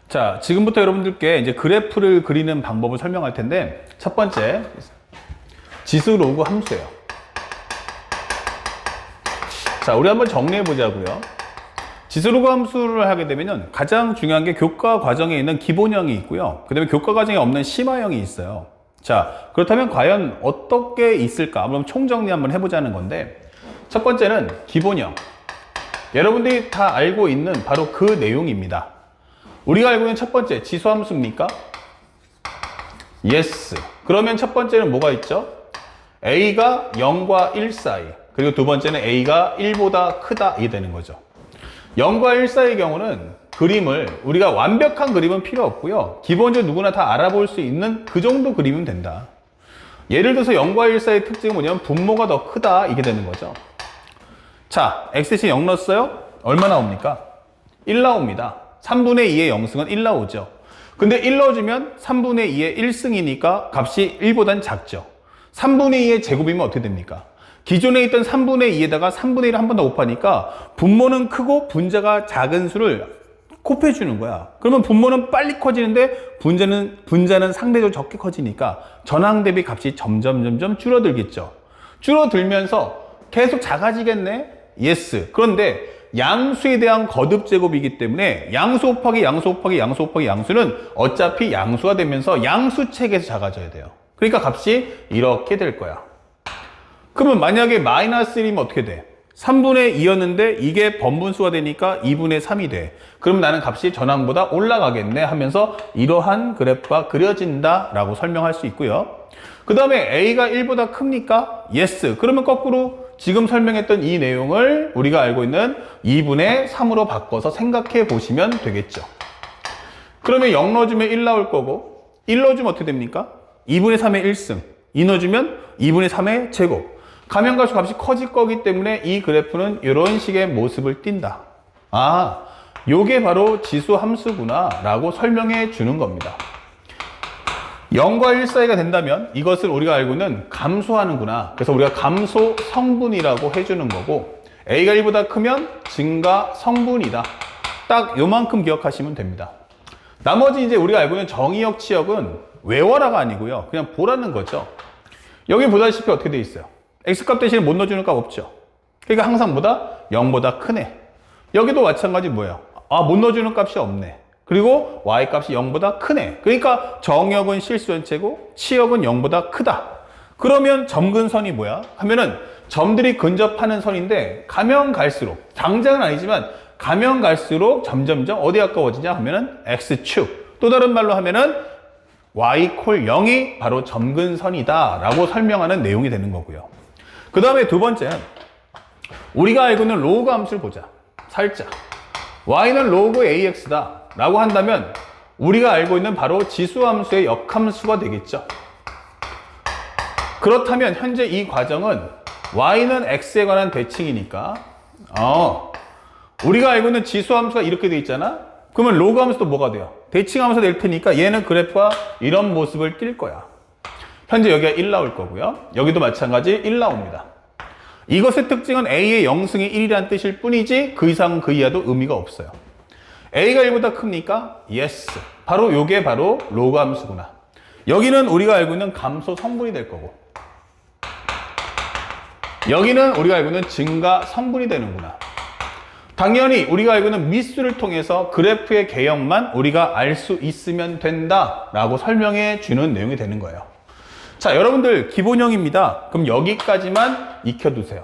자, 지금부터 여러분들께 이제 그래프를 그리는 방법을 설명할 텐데, 첫 번째, 지수 로그 함수예요. 자, 우리 한번 정리해 보자고요. 지수 로그 함수를 하게 되면 가장 중요한 게 교과 과정에 있는 기본형이 있고요. 그 다음에 교과 과정에 없는 심화형이 있어요. 자, 그렇다면 과연 어떻게 있을까? 그럼 총정리 한번 해보자는 건데, 첫 번째는 기본형. 여러분들이 다 알고 있는 바로 그 내용입니다. 우리가 알고 있는 첫 번째, 지수함수입니까? Yes. 그러면 첫 번째는 뭐가 있죠? A가 0과 1 사이. 그리고 두 번째는 A가 1보다 크다. 이게 되는 거죠. 0과 1 사이의 경우는 그림을, 우리가 완벽한 그림은 필요 없고요. 기본적으로 누구나 다 알아볼 수 있는 그 정도 그림이면 된다. 예를 들어서 0과 1 사이의 특징은 뭐냐면 분모가 더 크다. 이게 되는 거죠. 자, x시 0 넣었어요? 얼마 나옵니까? 1 나옵니다. 3분의 2의 0승은 1 나오죠. 근데 1 넣어주면 3분의 2의 1승이니까 값이 1보단 작죠. 3분의 2의 제곱이면 어떻게 됩니까? 기존에 있던 3분의 2에다가 3분의 1을 한 번 더 곱하니까 분모는 크고 분자가 작은 수를 곱해주는 거야. 그러면 분모는 빨리 커지는데 분자는 상대적으로 적게 커지니까 전항 대비 값이 점점 줄어들겠죠. 줄어들면서 계속 작아지겠네? Yes. 그런데 양수에 대한 거듭 제곱이기 때문에 양수 곱하기 양수 곱하기 양수 곱하기 양수는 어차피 양수가 되면서 양수책에서 작아져야 돼요. 그러니까 값이 이렇게 될 거야. 그러면 만약에 마이너스 1이면 어떻게 돼? 3분의 2였는데 이게 번분수가 되니까 2분의 3이 돼. 그럼 나는 값이 전항보다 올라가겠네 하면서 이러한 그래프가 그려진다 라고 설명할 수 있고요. 그 다음에 A가 1보다 큽니까? Yes. 그러면 거꾸로 지금 설명했던 이 내용을 우리가 알고 있는 2분의 3으로 바꿔서 생각해 보시면 되겠죠. 그러면 0 넣어주면 1 나올 거고 1 넣어주면 어떻게 됩니까? 2분의 3의 1승 2 넣어주면 2분의 3의 제곱. 가면 갈수록 값이 커질 거기 때문에 이 그래프는 이런 식의 모습을 띈다. 아, 요게 바로 지수 함수구나 라고 설명해 주는 겁니다. 0과 1 사이가 된다면 이것을 우리가 알고 있는 감소하는구나. 그래서 우리가 감소 성분이라고 해주는 거고, A가 1보다 크면 증가 성분이다. 딱 요만큼 기억하시면 됩니다. 나머지 이제 우리가 알고 있는 정의역, 치역은 외워라가 아니고요. 그냥 보라는 거죠. 여기 보다시피 어떻게 돼 있어요? X값 대신에 못 넣어주는 값 없죠. 그러니까 항상 뭐다? 0보다 크네. 여기도 마찬가지 뭐예요? 아, 못 넣어주는 값이 없네. 그리고 y값이 0보다 크네. 그러니까 정역은 실수연체고 치역은 0보다 크다. 그러면 점근선이 뭐야? 하면은 점들이 근접하는 선인데 가면 갈수록, 당장은 아니지만 가면 갈수록 점점점 어디 가까워지냐 하면은 x축. 또 다른 말로 하면은 y 콜 0이 바로 점근선이다 라고 설명하는 내용이 되는 거고요. 그 다음에 두 번째는 우리가 알고 있는 로그 함수를 보자. 살짝. y는 로그 ax다 라고 한다면 우리가 알고 있는 바로 지수함수의 역함수가 되겠죠. 그렇다면 현재 이 과정은 y는 x에 관한 대칭이니까 우리가 알고 있는 지수함수가 이렇게 돼 있잖아. 그러면 로그함수도 뭐가 돼요? 대칭함수 될 테니까 얘는 그래프가 이런 모습을 띌 거야. 현재 여기가 1 나올 거고요. 여기도 마찬가지 1 나옵니다. 이것의 특징은 A의 0승이 1이라는 뜻일 뿐이지 그 이상 그 이하도 의미가 없어요. A가 1보다 큽니까? Yes. 바로 요게 바로 로그 함수구나. 여기는 우리가 알고 있는 감소 성분이 될 거고 여기는 우리가 알고 있는 증가 성분이 되는구나. 당연히 우리가 알고 있는 미수를 통해서 그래프의 개형만 우리가 알 수 있으면 된다 라고 설명해 주는 내용이 되는 거예요. 자, 여러분들 기본형입니다. 그럼 여기까지만 익혀두세요.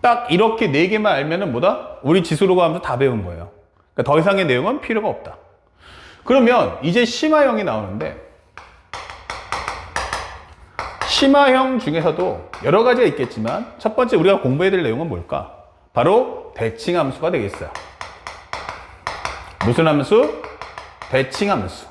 딱 이렇게 4개만 알면은 뭐다? 우리 지수로그 하면서 다 배운 거예요. 그러니까 더 이상의 내용은 필요가 없다. 그러면 이제 심화형이 나오는데 심화형 중에서도 여러 가지가 있겠지만 첫 번째 우리가 공부해야 될 내용은 뭘까? 바로 대칭함수가 되겠어요. 무슨 함수? 대칭함수.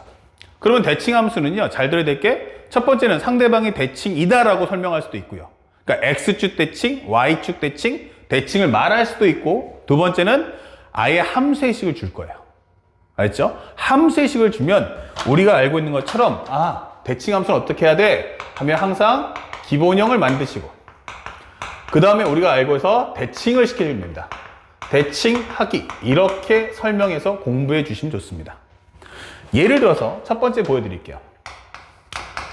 그러면 대칭함수는요, 잘 들어야 될 게 첫 번째는 상대방이 대칭이다라고 설명할 수도 있고요. 그러니까 X축 대칭, Y축 대칭, 대칭을 말할 수도 있고, 두 번째는 아예 함수의식을 줄 거예요. 알겠죠? 함수의식을 주면 우리가 알고 있는 것처럼 대칭함수는 어떻게 해야 돼? 하면 항상 기본형을 만드시고 그 다음에 우리가 알고 해서 대칭을 시켜주면 됩니다. 대칭하기 이렇게 설명해서 공부해 주시면 좋습니다. 예를 들어서 첫 번째 보여드릴게요.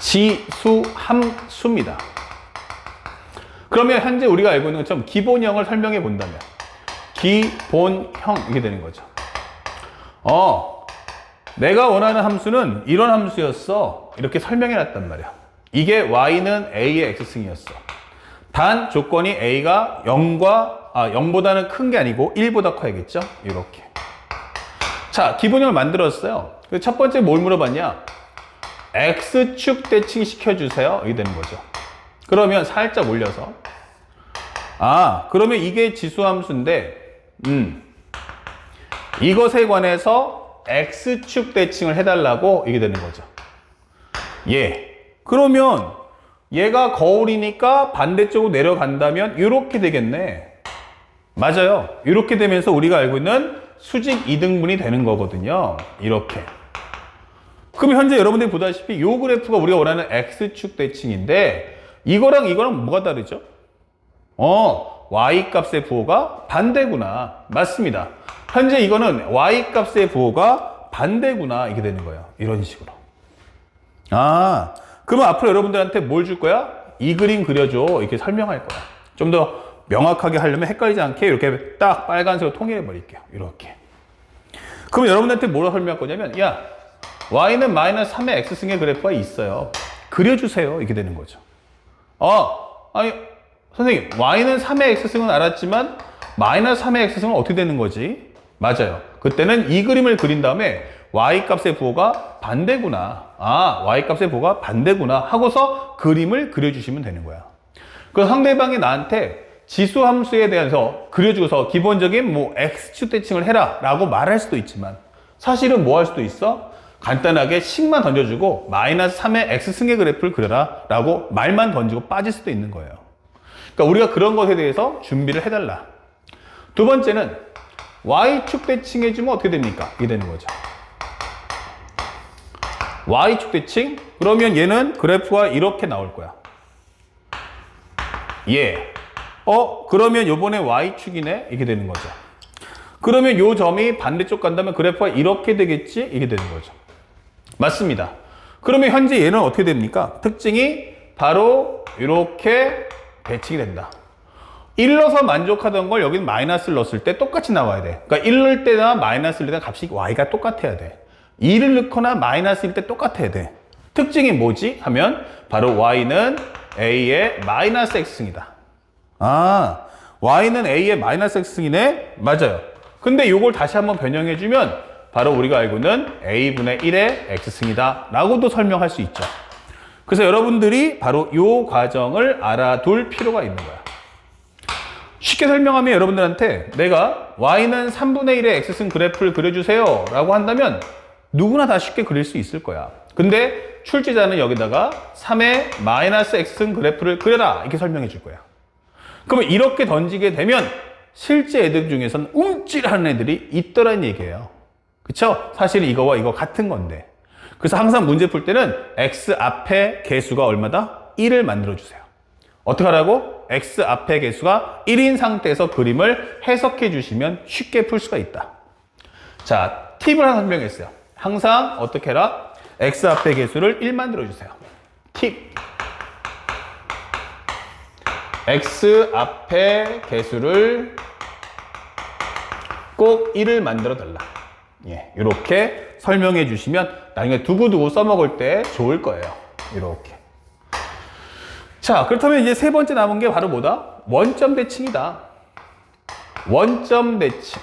지수함수입니다. 그러면 현재 우리가 알고 있는 것처럼 기본형을 설명해 본다면 기본형 이게 되는 거죠. 내가 원하는 함수는 이런 함수였어. 이렇게 설명해 놨단 말이야. 이게 y는 a의 x승이었어. 단 조건이 a가 0보다는 큰 게 아니고 1보다 커야겠죠? 이렇게. 자, 기본형을 만들었어요. 첫 번째 뭘 물어봤냐? x축 대칭 시켜주세요. 이게 되는 거죠. 그러면 살짝 올려서 그러면 이게 지수함수인데 이것에 관해서 x축 대칭을 해달라고 이게 되는 거죠. 그러면 얘가 거울이니까 반대쪽으로 내려간다면 이렇게 되겠네. 맞아요. 이렇게 되면서 우리가 알고 있는 수직 이등분이 되는 거거든요. 이렇게. 그럼 현재 여러분들이 보다시피 이 그래프가 우리가 원하는 x축 대칭인데 이거랑 뭐가 다르죠? y값의 부호가 반대구나. 맞습니다. 현재 이거는 y값의 부호가 반대구나. 이게 되는 거예요. 이런 식으로. 그러면 앞으로 여러분들한테 뭘 줄 거야? 이 그림 그려줘. 이렇게 설명할 거야. 좀 더 명확하게 하려면 헷갈리지 않게 이렇게 딱 빨간색으로 통일해 버릴게요. 이렇게. 그럼 여러분들한테 뭐라고 설명할 거냐면 y는 마이너스 3의 x승의 그래프가 있어요. 그려주세요. 이렇게 되는 거죠. 아니 선생님 y는 3의 x승은 알았지만 마이너스 3의 x승은 어떻게 되는 거지? 맞아요. 그때는 이 그림을 그린 다음에 y값의 부호가 반대구나. y값의 부호가 반대구나 하고서 그림을 그려주시면 되는 거야. 그래서 상대방이 나한테 지수함수에 대해서 그려주고서 기본적인 x축 대칭을 해라 라고 말할 수도 있지만 사실은 뭐 할 수도 있어? 간단하게 식만 던져주고 마이너스 3의 x승의 그래프를 그려라 라고 말만 던지고 빠질 수도 있는 거예요. 그러니까 우리가 그런 것에 대해서 준비를 해달라. 두 번째는 y축 대칭해주면 어떻게 됩니까? 이게 되는 거죠. y축 대칭? 그러면 얘는 그래프가 이렇게 나올 거야. 그러면 요번에 y축이네? 이게 되는 거죠. 그러면 요 점이 반대쪽 간다면 그래프가 이렇게 되겠지? 이게 되는 거죠. 맞습니다. 그러면 현재 얘는 어떻게 됩니까? 특징이 바로 이렇게 대칭이 된다. 1 넣어서 만족하던 걸 여기는 마이너스를 넣었을 때 똑같이 나와야 돼. 그러니까 1 넣을 때나 마이너스를 넣을 때 값이 y가 똑같아야 돼. 2를 넣거나 마이너스일 때 똑같아야 돼. 특징이 뭐지? 하면 바로 y는 a의 마이너스 x승이다. y는 a의 마이너스 x승이네? 맞아요. 근데 이걸 다시 한번 변형해주면 바로 우리가 알고 있는 a분의 1의 x승이다 라고도 설명할 수 있죠. 그래서 여러분들이 바로 이 과정을 알아둘 필요가 있는 거야. 쉽게 설명하면 여러분들한테 내가 y는 3분의 1의 x승 그래프를 그려주세요 라고 한다면 누구나 다 쉽게 그릴 수 있을 거야. 근데 출제자는 여기다가 3의 마이너스 x승 그래프를 그려라 이렇게 설명해 줄 거야. 그러면 이렇게 던지게 되면 실제 애들 중에서는 움찔하는 애들이 있더란 얘기예요. 그쵸? 사실 이거와 이거 같은 건데. 그래서 항상 문제 풀 때는 x 앞에 개수가 얼마다? 1을 만들어 주세요. 어떻게 하라고? x 앞에 개수가 1인 상태에서 그림을 해석해 주시면 쉽게 풀 수가 있다. 자, 팁을 하나 설명했어요. 항상 어떻게 해라? x 앞에 개수를 1 만들어 주세요. 팁. x 앞에 개수를 꼭 1을 만들어 달라. 이렇게 설명해 주시면 나중에 두고두고 써먹을 때 좋을 거예요. 이렇게. 자, 그렇다면 이제 세 번째 남은 게 바로 뭐다? 원점 대칭이다. 원점 대칭.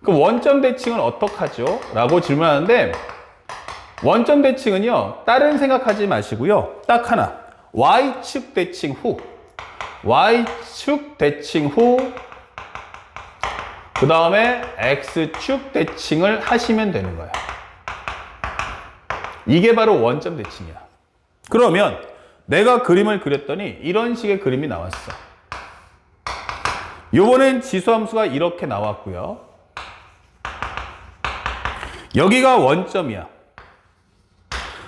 그럼 원점 대칭은 어떡하죠? 라고 질문하는데 원점 대칭은요, 다른 생각하지 마시고요. 딱 하나. y축 대칭 후. y축 대칭 후. 그 다음에 x축 대칭을 하시면 되는 거예요. 이게 바로 원점 대칭이야. 그러면 내가 그림을 그렸더니 이런 식의 그림이 나왔어. 요번엔 지수함수가 이렇게 나왔고요. 여기가 원점이야.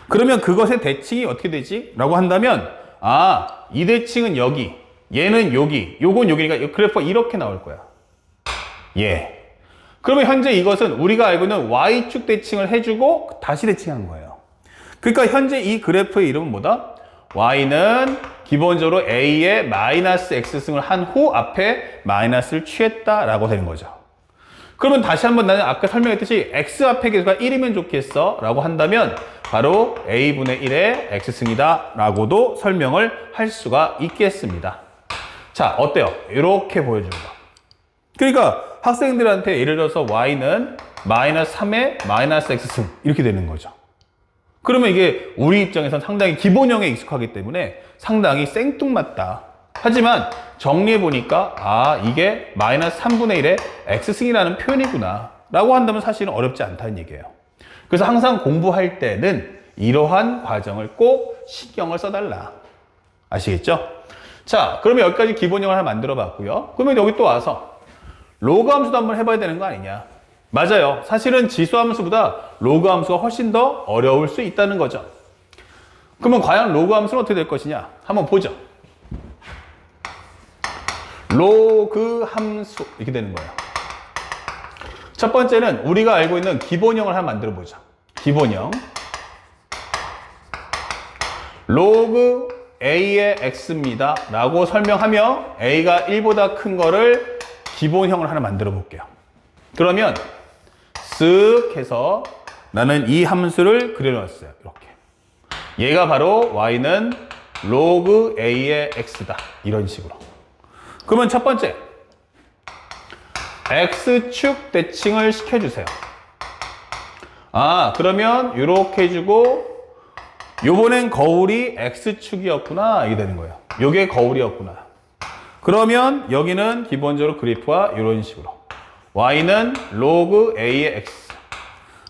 그러면 그것의 대칭이 어떻게 되지? 라고 한다면 이 대칭은 여기, 얘는 여기, 요건 여기니까 그래프가 이렇게 나올 거야. 예. 그러면 현재 이것은 우리가 알고 있는 y축 대칭을 해주고 다시 대칭한 거예요. 그러니까 현재 이 그래프의 이름은 뭐다? y는 기본적으로 a의 마이너스 x승을 한 후 앞에 마이너스를 취했다라고 되는 거죠. 그러면 다시 한번 나는 아까 설명했듯이 x 앞의 개수가 1이면 좋겠어 라고 한다면 바로 a분의 1의 x승이다 라고도 설명을 할 수가 있겠습니다. 자, 어때요? 이렇게 보여주는 거. 그러니까 학생들한테 예를 들어서 y는 마이너스 3의 마이너스 x승 이렇게 되는 거죠. 그러면 이게 우리 입장에선 상당히 기본형에 익숙하기 때문에 상당히 생뚱맞다. 하지만 정리해보니까 아 이게 마이너스 3분의 1의 x승이라는 표현이구나 라고 한다면 사실은 어렵지 않다는 얘기예요. 그래서 항상 공부할 때는 이러한 과정을 꼭 신경을 써달라. 아시겠죠? 자, 그러면 여기까지 기본형을 하나 만들어 봤고요. 그러면 여기 또 와서 로그 함수도 한번 해봐야 되는 거 아니냐. 맞아요. 사실은 지수 함수보다 로그 함수가 훨씬 더 어려울 수 있다는 거죠. 그러면 과연 로그 함수는 어떻게 될 것이냐 한번 보죠. 로그 함수 이렇게 되는 거예요. 첫 번째는 우리가 알고 있는 기본형을 하나 만들어 보자. 기본형 로그 a의 x입니다 라고 설명하며 a가 1보다 큰 거를 기본형을 하나 만들어 볼게요. 그러면 쓱 해서 나는 이 함수를 그려놨어요. 이렇게 얘가 바로 y는 로그 a의 x다 이런 식으로. 그러면 첫 번째 x축 대칭을 시켜주세요. 아 그러면 이렇게 해주고 요번엔 거울이 x축이었구나 이게 되는 거예요. 요게 거울이었구나. 그러면 여기는 기본적으로 그래프와 이런 식으로 y는 로그 a의 x.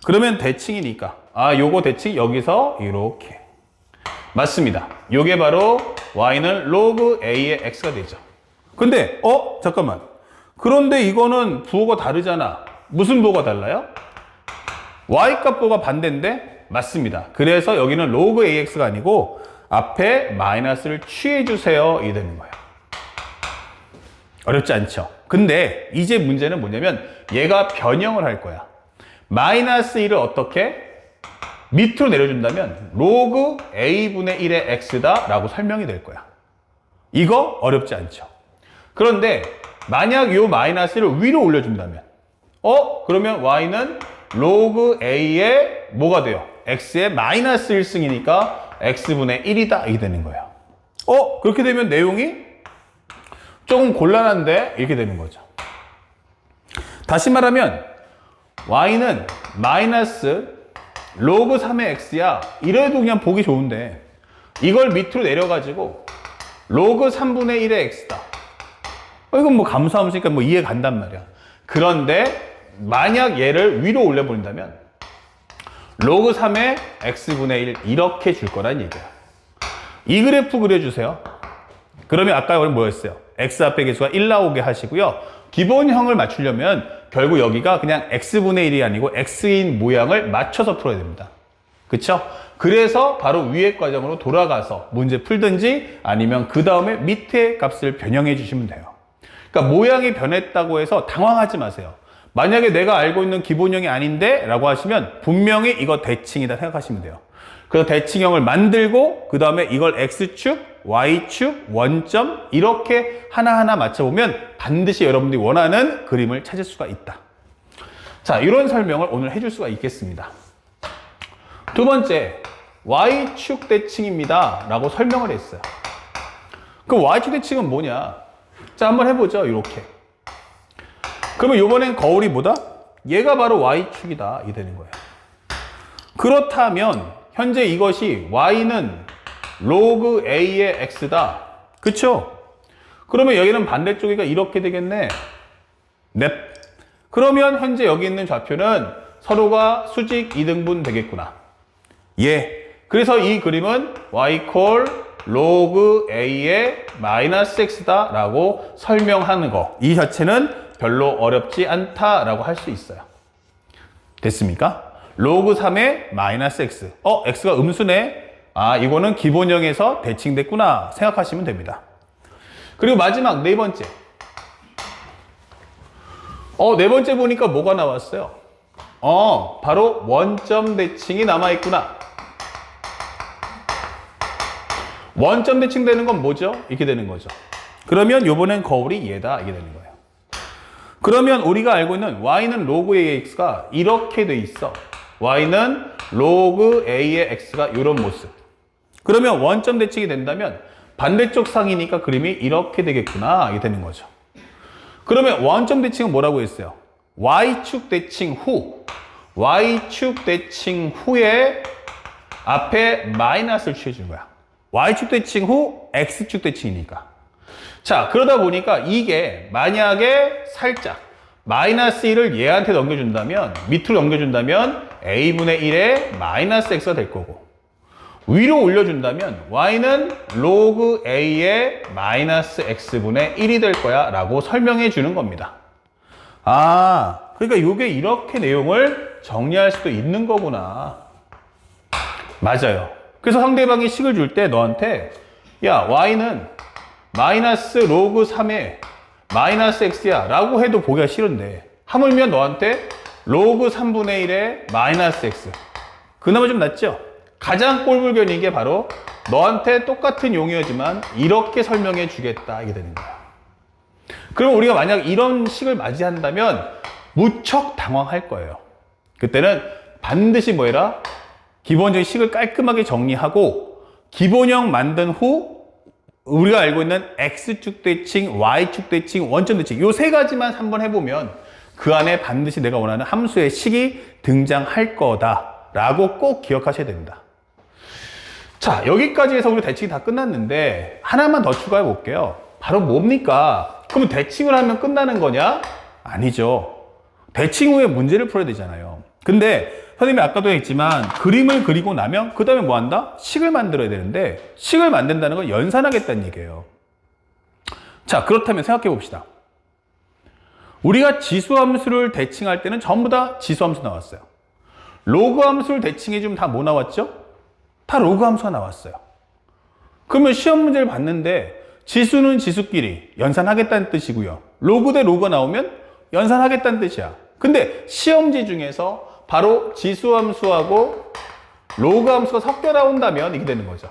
그러면 대칭이니까 아 요거 대칭 여기서 이렇게 맞습니다. 요게 바로 y는 로그 a의 x가 되죠. 근데 잠깐만. 그런데 이거는 부호가 다르잖아. 무슨 부호가 달라요? y값 부호가 반대인데? 맞습니다. 그래서 여기는 로그 ax가 아니고 앞에 마이너스를 취해주세요 이 되는 거예요. 어렵지 않죠? 근데 이제 문제는 뭐냐면 얘가 변형을 할 거야. 마이너스 1을 어떻게? 밑으로 내려준다면 로그 a분의 1의 x다 라고 설명이 될 거야. 이거 어렵지 않죠? 그런데 만약 이 마이너스 1을 위로 올려준다면 그러면 y는 로그 a의 뭐가 돼요? x의 마이너스 1승이니까 x분의 1이다 이게 되는 거예요. 그렇게 되면 내용이 조금 곤란한데 이렇게 되는 거죠. 다시 말하면 y는 마이너스 로그 3의 x야 이래도 그냥 보기 좋은데 이걸 밑으로 내려가지고 로그 3분의 1의 x다. 이건 뭐 감수함수니까 뭐 이해 간단 말이야. 그런데 만약 얘를 위로 올려버린다면 로그 3의 x분의 1 이렇게 줄 거란 얘기야. 이 그래프 그려주세요. 그러면 아까 우리 뭐였어요? x 앞에 개수가 1 나오게 하시고요. 기본형을 맞추려면 결국 여기가 그냥 x분의 1이 아니고 x인 모양을 맞춰서 풀어야 됩니다. 그쵸? 그래서 바로 위의 과정으로 돌아가서 문제 풀든지 아니면 그 다음에 밑에 값을 변형해 주시면 돼요. 그러니까 모양이 변했다고 해서 당황하지 마세요. 만약에 내가 알고 있는 기본형이 아닌데 라고 하시면 분명히 이거 대칭이다 생각하시면 돼요. 그래서 대칭형을 만들고 그 다음에 이걸 x축, y축, 원점 이렇게 하나하나 맞춰보면 반드시 여러분들이 원하는 그림을 찾을 수가 있다. 자, 이런 설명을 오늘 해줄 수가 있겠습니다. 두 번째, y축 대칭입니다 라고 설명을 했어요. 그 y축 대칭은 뭐냐? 자, 한번 해보죠. 이렇게. 그러면 이번엔 거울이 뭐다? 얘가 바로 y축이다. 이 되는 거예요. 그렇다면 현재 이것이 y는 로그 a의 x다. 그쵸? 그러면 여기는 반대쪽이가 이렇게 되겠네. 넵. 그러면 현재 여기 있는 좌표는 서로가 수직 2등분 되겠구나. 예. 그래서 이 그림은 y 로그 a의 마이너스 x다 라고 설명하는 거. 이 자체는 별로 어렵지 않다 라고 할 수 있어요. 됐습니까? 로그 3의 마이너스 x. x가 음수네. 아, 이거는 기본형에서 대칭됐구나 생각하시면 됩니다. 그리고 마지막 네 번째. 네 번째 보니까 뭐가 나왔어요? 바로 원점 대칭이 남아있구나. 원점 대칭되는 건 뭐죠? 이렇게 되는 거죠. 그러면 요번엔 거울이 얘다. 이게 되는 거예요. 그러면 우리가 알고 있는 y는 로그 ax가 이렇게 돼 있어. y는 로그 a의 x가 이런 모습. 그러면 원점 대칭이 된다면 반대쪽 상이니까 그림이 이렇게 되겠구나. 이게 되는 거죠. 그러면 원점 대칭은 뭐라고 했어요? y축 대칭 후. y축 대칭 후에 앞에 마이너스를 취해준 거야. y축 대칭 후 x축 대칭이니까. 자, 그러다 보니까 이게 만약에 살짝 마이너스 1을 얘한테 넘겨준다면, 밑으로 넘겨준다면 a분의 1에 마이너스 x가 될 거고, 위로 올려준다면 y는 로그 a의 마이너스 x분의 1이 될 거야 라고 설명해 주는 겁니다. 그러니까 이게 이렇게 내용을 정리할 수도 있는 거구나. 맞아요. 그래서 상대방이 식을 줄 때 너한테 야, y는 마이너스 로그 3의 마이너스 x야 라고 해도 보기가 싫은데, 하물며 너한테 로그 3분의 1의 마이너스 x. 그나마 좀 낫죠? 가장 꼴불견인 게 바로 너한테 똑같은 용어지만 이렇게 설명해 주겠다. 이게 되는 거야. 그럼 우리가 만약 이런 식을 맞이한다면 무척 당황할 거예요. 그때는 반드시 뭐 해라? 기본적인 식을 깔끔하게 정리하고 기본형 만든 후 우리가 알고 있는 X축 대칭, Y축 대칭, 원점 대칭 요 세 가지만 한번 해보면 그 안에 반드시 내가 원하는 함수의 식이 등장할 거다라고 꼭 기억하셔야 됩니다. 자, 여기까지 해서 우리 대칭이 다 끝났는데 하나만 더 추가해 볼게요. 바로 뭡니까? 그러면 대칭을 하면 끝나는 거냐? 아니죠. 대칭 후에 문제를 풀어야 되잖아요. 근데 선생님이 아까도 했지만 그림을 그리고 나면 그 다음에 뭐 한다? 식을 만들어야 되는데 식을 만든다는 건 연산하겠다는 얘기예요. 자, 그렇다면 생각해 봅시다. 우리가 지수함수를 대칭할 때는 전부 다 지수함수 나왔어요. 로그함수를 대칭해 주면 다 뭐 나왔죠? 다 로그함수가 나왔어요. 그러면 시험 문제를 봤는데 지수는 지수끼리 연산하겠다는 뜻이고요. 로그 대 로그가 나오면 연산하겠다는 뜻이야. 근데 시험지 중에서 바로 지수함수하고 로그함수가 섞여 나온다면 이게 되는 거죠.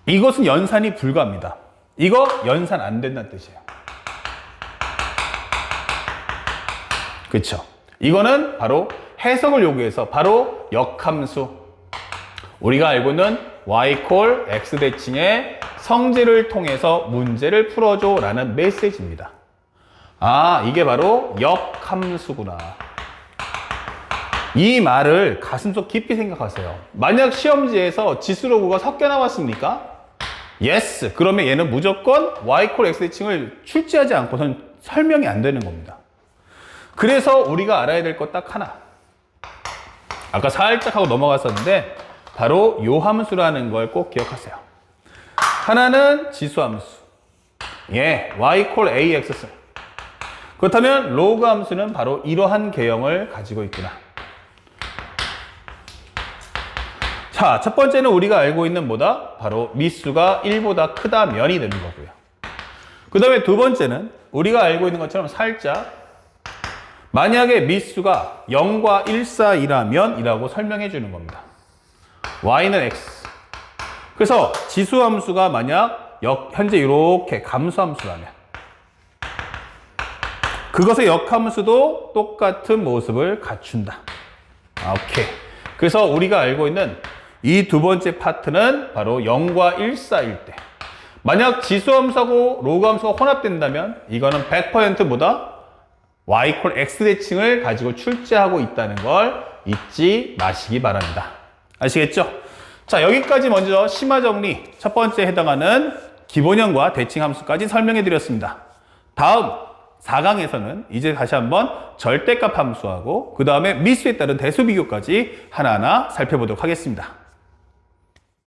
이것은 연산이 불가합니다. 이거 연산 안 된다는 뜻이에요. 그렇죠? 이거는 바로 해석을 요구해서 바로 역함수. 우리가 알고 있는 y 콜 x 대칭의 성질을 통해서 문제를 풀어줘 라는 메시지입니다. 이게 바로 역함수구나. 이 말을 가슴속 깊이 생각하세요. 만약 시험지에서 지수로그가 섞여 나왔습니까? yes. 그러면 얘는 무조건 y 콜 x 대칭을 출제하지 않고선 설명이 안 되는 겁니다. 그래서 우리가 알아야 될 것 딱 하나. 아까 살짝 하고 넘어갔었는데 바로 요 함수라는 걸 꼭 기억하세요. 하나는 지수함수. y 콜 ax. 그렇다면 로그 함수는 바로 이러한 개형을 가지고 있구나. 자, 첫 번째는 우리가 알고 있는 뭐다? 바로 미수가 1보다 크다면이 되는 거고요. 그 다음에 두 번째는 우리가 알고 있는 것처럼 살짝 만약에 미수가 0과 1 사이라면 이라고 설명해 주는 겁니다. y는 x. 그래서 지수함수가 만약 현재 이렇게 감수함수라면 그것의 역함수도 똑같은 모습을 갖춘다. 오케이. 그래서 우리가 알고 있는 이 두 번째 파트는 바로 0과 1 사이일 때 만약 지수함수하고 로그함수가 혼합된다면 이거는 100% 뭐다? y 콜 x 대칭을 가지고 출제하고 있다는 걸 잊지 마시기 바랍니다. 아시겠죠? 자, 여기까지 먼저 심화 정리 첫 번째 해당하는 기본형과 대칭 함수까지 설명해 드렸습니다. 다음 4강에서는 이제 다시 한번 절대값 함수하고 그 다음에 미수에 따른 대수 비교까지 하나하나 살펴보도록 하겠습니다.